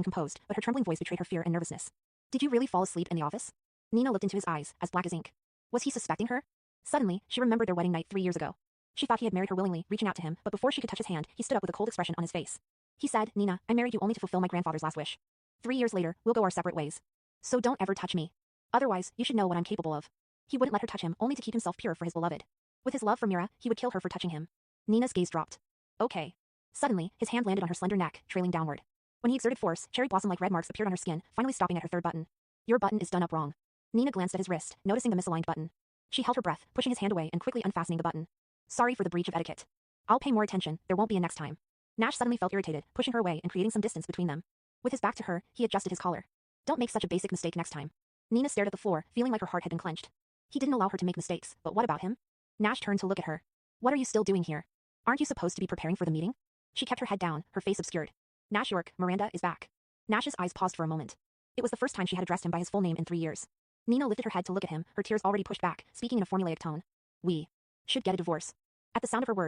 composed, but her trembling voice betrayed her fear and nervousness. Did you really fall asleep in the office? Nina looked into his eyes, as black as ink. Was he suspecting her? Suddenly, she remembered their wedding night 3 years ago. She thought he had married her willingly, reaching out to him, but before she could touch his hand, he stood up with a cold expression on his face. He said, Nina, I married you only to fulfill my grandfather's last wish. 3 years later, we'll go our separate ways. So don't ever touch me. Otherwise, you should know what I'm capable of. He wouldn't let her touch him only to keep himself pure for his beloved. With his love for Mira, he would kill her for touching him. Nina's gaze dropped. Okay. Suddenly, his hand landed on her slender neck, trailing downward. When he exerted force, cherry blossom-like red marks appeared on her skin, finally stopping at her third button. Your button is done up wrong. Nina glanced at his wrist, noticing the misaligned button. She held her breath, pushing his hand away and quickly unfastening the button. Sorry for the breach of etiquette. I'll pay more attention, there won't be a next time. Nash suddenly felt irritated, pushing her away and creating some distance between them. With his back to her, he adjusted his collar. Don't make such a basic mistake next time. Nina stared at the floor, feeling like her heart had been clenched. He didn't allow her to make mistakes, but what about him? Nash turned to look at her. What are you still doing here? Aren't you supposed to be preparing for the meeting? She kept her head down, her face obscured. Nash York, Miranda is back. Nash's eyes paused for a moment. It was the first time she had addressed him by his full name in 3 years. Nina lifted her head to look at him, her tears already pushed back, speaking in a formulaic tone. We should get a divorce. At the sound of her words,